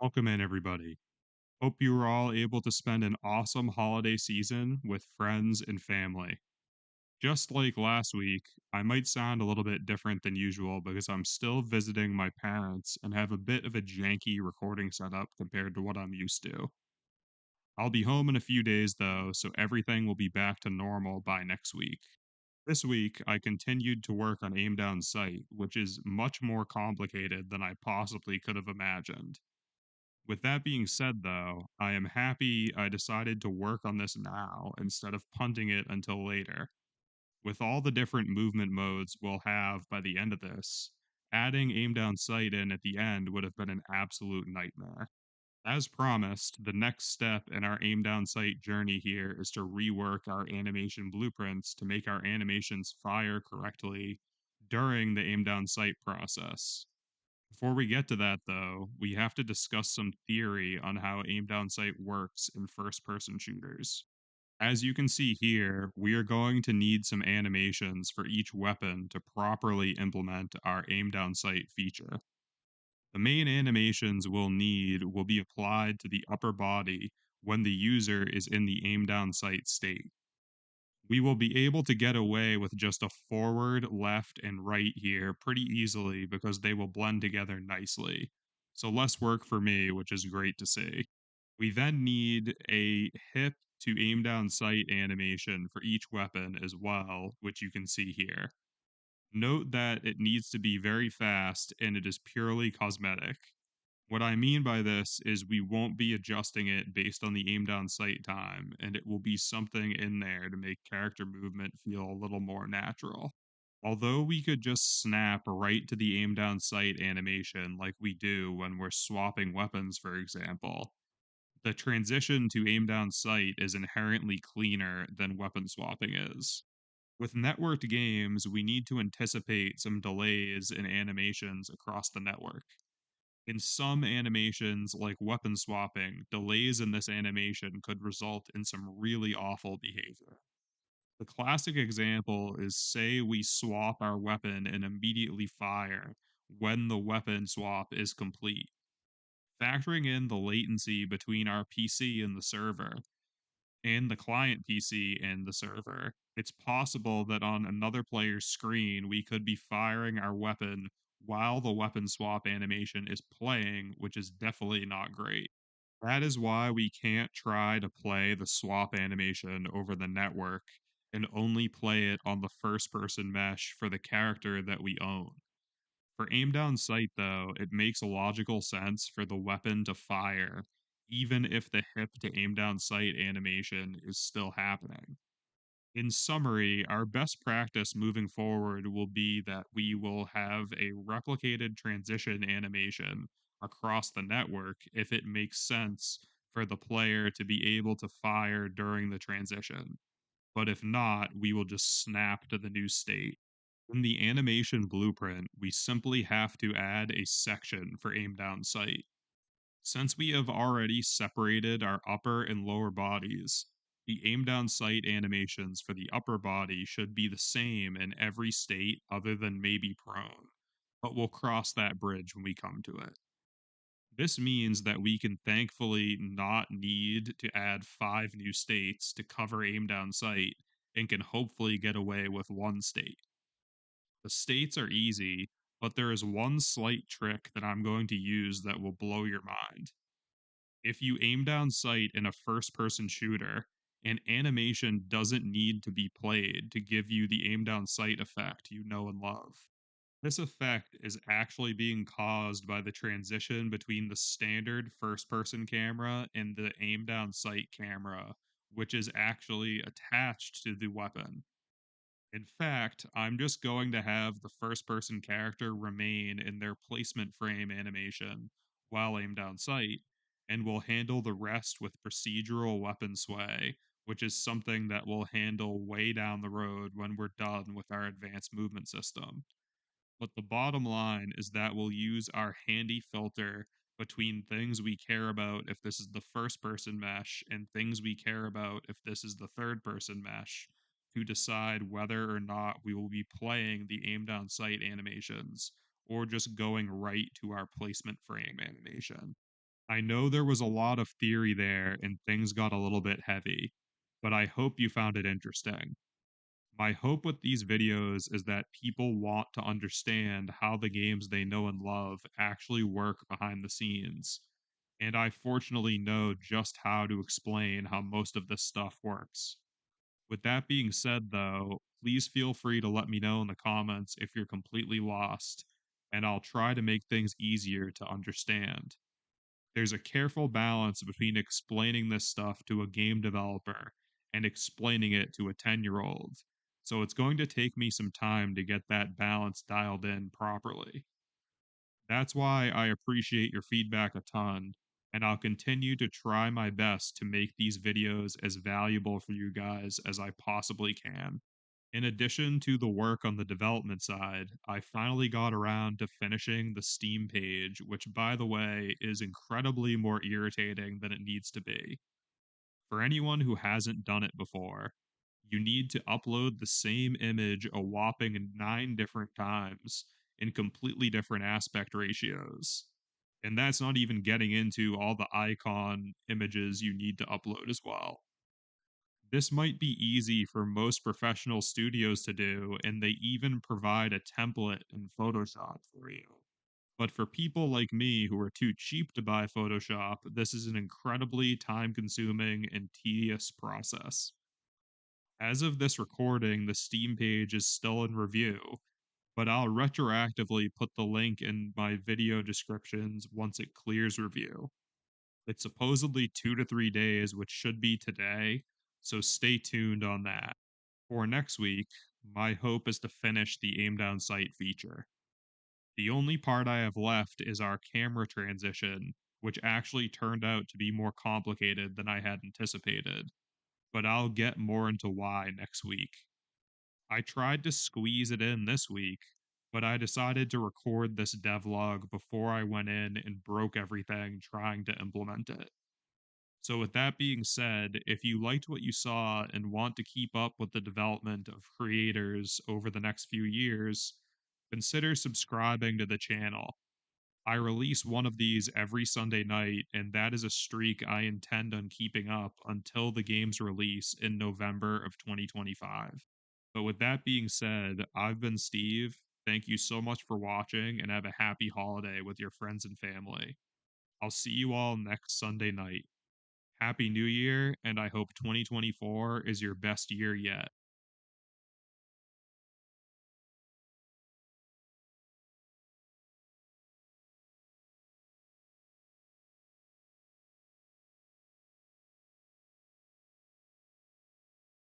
Welcome in, everybody. Hope you are all able to spend an awesome holiday season with friends and family. Just like last week, I might sound a little bit different than usual because I'm still visiting my parents and have a bit of a janky recording setup compared to what I'm used to. I'll be home in a few days though, so everything will be back to normal by next week. This week, I continued to work on Aim Down Sight, which is much more complicated than I possibly could have imagined. With that being said, though, I am happy I decided to work on this now instead of punting it until later. With all the different movement modes we'll have by the end of this, adding aim down sight in at the end would have been an absolute nightmare. As promised, the next step in our aim down sight journey here is to rework our animation blueprints to make our animations fire correctly during the aim down sight process. Before we get to that, though, we have to discuss some theory on how aim down sight works in first person shooters. As you can see here, we are going to need some animations for each weapon to properly implement our aim down sight feature. The main animations we'll need will be applied to the upper body when the user is in the aim down sight state. We will be able to get away with just a forward, left, and right here pretty easily because they will blend together nicely. So less work for me, which is great to see. We then need a hip to aim down sight animation for each weapon as well, which you can see here. Note that it needs to be very fast and it is purely cosmetic. What I mean by this is we won't be adjusting it based on the aim down sight time, and it will be something in there to make character movement feel a little more natural. Although we could just snap right to the aim down sight animation like we do when we're swapping weapons, for example, the transition to aim down sight is inherently cleaner than weapon swapping is. With networked games, we need to anticipate some delays in animations across the network. In some animations, like weapon swapping, delays in this animation could result in some really awful behavior. The classic example is say we swap our weapon and immediately fire when the weapon swap is complete. Factoring in the latency between our PC and the server, and the client PC and the server, it's possible that on another player's screen we could be firing our weapon while the weapon swap animation is playing, which is definitely not great. That is why we can't try to play the swap animation over the network and only play it on the first person mesh for the character that we own. For aim down sight, though, it makes a logical sense for the weapon to fire, even if the hip to aim down sight animation is still happening. In summary, our best practice moving forward will be that we will have a replicated transition animation across the network if it makes sense for the player to be able to fire during the transition. But if not, we will just snap to the new state. In the animation blueprint, we simply have to add a section for aim down sight. Since we have already separated our upper and lower bodies, the aim down sight animations for the upper body should be the same in every state other than maybe prone, but we'll cross that bridge when we come to it. This means that we can thankfully not need to add 5 new states to cover aim down sight and can hopefully get away with one state. The states are easy, but there is one slight trick that I'm going to use that will blow your mind. If you aim down sight in a first person shooter, an animation doesn't need to be played to give you the aim down sight effect you know and love. This effect is actually being caused by the transition between the standard first person camera and the aim down sight camera, which is actually attached to the weapon. In fact, I'm just going to have the first person character remain in their placement frame animation while aim down sight, and we'll handle the rest with procedural weapon sway, which is something that we'll handle way down the road when we're done with our advanced movement system. But the bottom line is that we'll use our handy filter between things we care about if this is the first person mesh and things we care about if this is the third person mesh to decide whether or not we will be playing the aim down sight animations or just going right to our placement frame animation. I know there was a lot of theory there and things got a little bit heavy, but I hope you found it interesting. My hope with these videos is that people want to understand how the games they know and love actually work behind the scenes. And I fortunately know just how to explain how most of this stuff works. With that being said, though, please feel free to let me know in the comments if you're completely lost, and I'll try to make things easier to understand. There's a careful balance between explaining this stuff to a game developer and explaining it to a 10-year-old. So it's going to take me some time to get that balance dialed in properly. That's why I appreciate your feedback a ton, and I'll continue to try my best to make these videos as valuable for you guys as I possibly can. In addition to the work on the development side, I finally got around to finishing the Steam page, which, by the way, is incredibly more irritating than it needs to be. For anyone who hasn't done it before, you need to upload the same image a whopping 9 different times in completely different aspect ratios. And that's not even getting into all the icon images you need to upload as well. This might be easy for most professional studios to do, and they even provide a template in Photoshop for you. But for people like me who are too cheap to buy Photoshop, this is an incredibly time consuming and tedious process. As of this recording, the Steam page is still in review, but I'll retroactively put the link in my video descriptions once it clears review. It's supposedly 2 to 3 days, which should be today, so stay tuned on that. For next week, my hope is to finish the aim down sight feature. The only part I have left is our camera transition, which actually turned out to be more complicated than I had anticipated, but I'll get more into why next week. I tried to squeeze it in this week, but I decided to record this devlog before I went in and broke everything trying to implement it. So, with that being said, if you liked what you saw and want to keep up with the development of creators over the next few years, consider subscribing to the channel. I release one of these every Sunday night, and that is a streak I intend on keeping up until the game's release in November of 2025. But with that being said, I've been Steve. Thank you so much for watching, and have a happy holiday with your friends and family. I'll see you all next Sunday night. Happy New Year, and I hope 2024 is your best year yet.